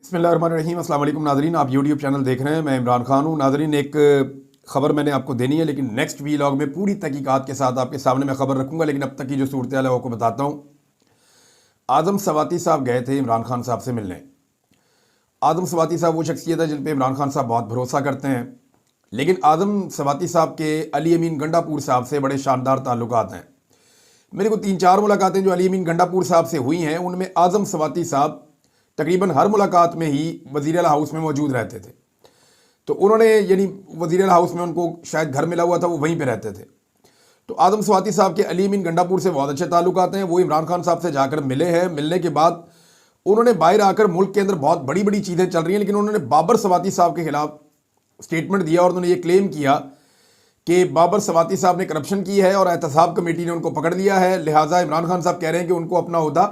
बिस्मिल्लाहिर्रहमानिर्रहीम। अस्सलाम वालेकुम नाज़रीन, आप यूट्यूब चैनल देख रहे हैं। मैं इमरान खान हूँ। नाज़रीन, एक ख़बर मैंने आपको देनी है, लेकिन नेक्स्ट वीलॉग में पूरी तहकीकात के साथ आपके सामने मैं ख़बर रखूँगा। लेकिन अब तक की जो सूरत हाल है वो आपको बताता हूँ। आज़म सवाती साहब गए थे इमरान खान साहब से मिलने। आज़म सवाती साहब वो शख्सियत है जिन पर इमरान खान साहब बहुत भरोसा करते हैं, लेकिन आज़म सवाती साहब के अली अमीन गंडापुर साहब से बड़े शानदार ताल्लुकात हैं। मेरे को 3-4 मुलाकातें जो अली अमीन गंडापुर साहब से हुई हैं, उनमें आज़म सवाती साहब तकरीबन हर मुलाकात में ही वज़ीर आला हाउस में मौजूद रहते थे। तो उन्होंने यानी वज़ीर आला हाउस में उनको शायद घर मिला हुआ था, वो वहीं पे रहते थे। तो आज़म सवाती साहब के अली अमीन गंडापुर से बहुत अच्छे ताल्लुकात हैं। वो इमरान खान साहब से जाकर मिले हैं। मिलने के बाद उन्होंने बाहर आकर मुल्क के अंदर बहुत बड़ी बड़ी चीज़ें चल रही हैं, लेकिन उन्होंने बाबर सवाती साहब के खिलाफ स्टेटमेंट दिया और उन्होंने ये क्लेम किया कि बाबर सवाती साहब ने करप्शन की है और एहतसाब कमेटी ने उनको पकड़ लिया है। लिहाजा इमरान खान साहब कह रहे हैं कि उनको अपना ओहदा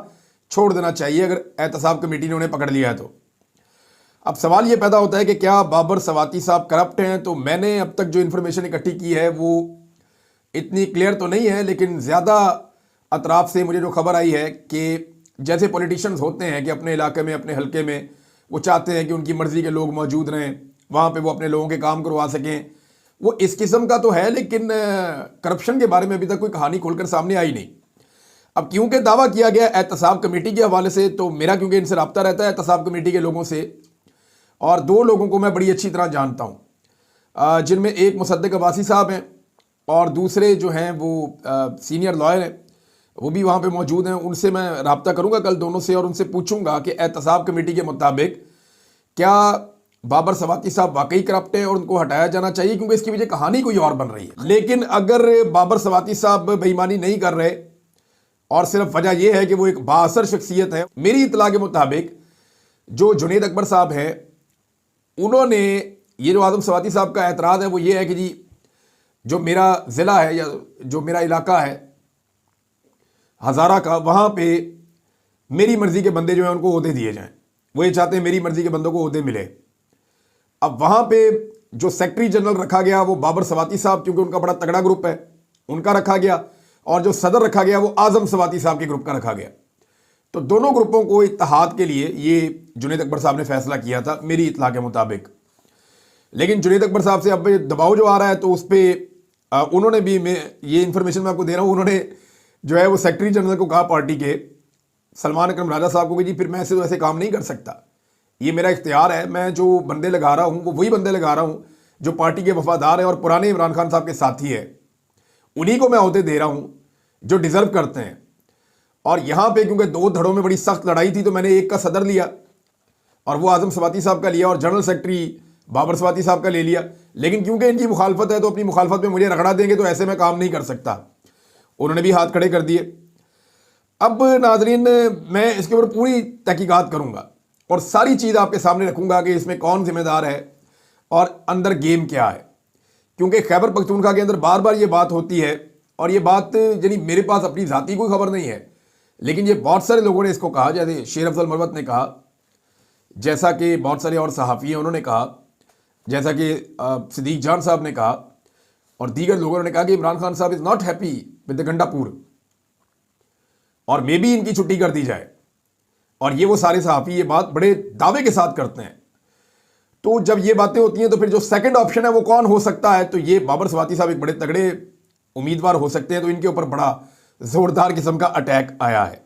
छोड़ देना चाहिए अगर एहतसाब कमेटी ने उन्हें पकड़ लिया है तो। अब सवाल ये पैदा होता है कि क्या बाबर सवाती साहब करप्ट हैं? तो मैंने अब तक जो इन्फॉर्मेशन इकट्ठी की है वो इतनी क्लियर तो नहीं है, लेकिन ज़्यादा अतराफ से मुझे जो खबर आई है कि जैसे पॉलिटिशियंस होते हैं कि अपने इलाके में, अपने हल्के में वो चाहते हैं कि उनकी मर्ज़ी के लोग मौजूद रहें, वहाँ पर वो अपने लोगों के काम करवा सकें, वो इस किस्म का तो है। लेकिन करप्शन के बारे में अभी तक कोई कहानी खोलकर सामने आई नहीं। अब क्योंकि दावा किया गया एहतसाब कमेटी के हवाले से, तो मेरा क्योंकि इनसे रब्ता रहता है एहतसाब कमेटी के लोगों से, और दो लोगों को मैं बड़ी अच्छी तरह जानता हूँ, जिनमें एक मुसद्दिक अब्बासी साहब हैं और दूसरे जो हैं वो सीनियर लॉयर हैं, वो भी वहाँ पे मौजूद हैं। उनसे मैं रब्ता करूँगा कल दोनों से और उनसे पूछूंगा कि एहतसाब कमेटी के मुताबिक क्या बाबर सवाती साहब वाकई करप्ट हैं और उनको हटाया जाना चाहिए, क्योंकि इसकी वजह कहानी कोई और बन रही है। लेकिन अगर बाबर सवाती साहब बेईमानी नहीं कर रहे और सिर्फ वजह यह है कि वो एक बाअसर शख्सियत है, मेरी इतला के मुताबिक जो जुनैद अकबर साहब हैं उन्होंने ये जो आज़म सवाती साहब का एतराज़ है वो ये है कि जी जो मेरा ज़िला है या जो मेरा इलाका है हज़ारा का, वहाँ पे मेरी मर्ज़ी के बंदे जो हैं उनको ओहदे दिए जाएँ। वो ये चाहते हैं मेरी मर्ज़ी के बंदों को ओहदे मिले। अब वहाँ पे जो सेक्रेटरी जनरल रखा गया वो बाबर सवाती साहब, क्योंकि उनका बड़ा तगड़ा ग्रुप है, उनका रखा गया, और जो सदर रखा गया वो आज़म सवाती साहब के ग्रुप का रखा गया। तो दोनों ग्रुपों को इत्तेहाद के लिए ये जुनैद अकबर साहब ने फैसला किया था मेरी इतला के मुताबिक। लेकिन जुनैद अकबर साहब से अब दबाव जो आ रहा है तो उस पर उन्होंने भी, मैं ये इन्फॉर्मेशन मैं आपको दे रहा हूँ, उन्होंने जो है वो सेक्रेटरी जनरल को कहा पार्टी के, सलमान अकरम राजा साहब को, कि जी फिर मैं ऐसे तो ऐसे काम नहीं कर सकता, ये मेरा इख्तियार है, मैं जो बंदे लगा रहा हूँ वो वही बंदे लगा रहा हूँ जो पार्टी के वफादार हैं और पुराने इमरान खान साहब के साथी है, उन्हीं को मैं ओहदे दे रहा हूँ जो डिज़र्व करते हैं। और यहाँ पे क्योंकि दो धड़ों में बड़ी सख्त लड़ाई थी तो मैंने एक का सदर लिया और वो आज़म सवाती साहब का लिया, और जनरल सेक्रेटरी बाबर सवाती साहब का ले लिया। लेकिन क्योंकि इनकी मुखालफत है तो अपनी मुखालफत में मुझे रगड़ा देंगे, तो ऐसे में काम नहीं कर सकता। उन्होंने भी हाथ खड़े कर दिए। अब नाजरीन, मैं इसके ऊपर पूरी तहकीकात करूँगा और सारी चीज़ आपके सामने रखूँगा कि इसमें कौन जिम्मेदार है और अंदर गेम क्या है, क्योंकि खैबर पख्तूनख्वा के अंदर बार बार ये बात होती है और ये बात यानी मेरे पास अपनी ज़ाती कोई खबर नहीं है, लेकिन ये बहुत सारे लोगों ने इसको कहा, जैसे शेर अफजल मरवत ने कहा, जैसा कि बहुत सारे और सहाफ़ी हैं उन्होंने कहा, जैसा कि सिद्दीक जान साहब ने कहा, और दीगर लोगों ने कहा कि इमरान खान साहब is not happy with the Gandapur और मे बी इनकी छुट्टी कर दी जाए। और ये वो सारे सहाफ़ी ये बात बड़े दावे के साथ करते हैं। तो जब ये बातें होती हैं तो फिर जो सेकंड ऑप्शन है वो कौन हो सकता है? तो ये बाबर सवाती साहब एक बड़े तगड़े उम्मीदवार हो सकते हैं। तो इनके ऊपर बड़ा ज़ोरदार किस्म का अटैक आया है।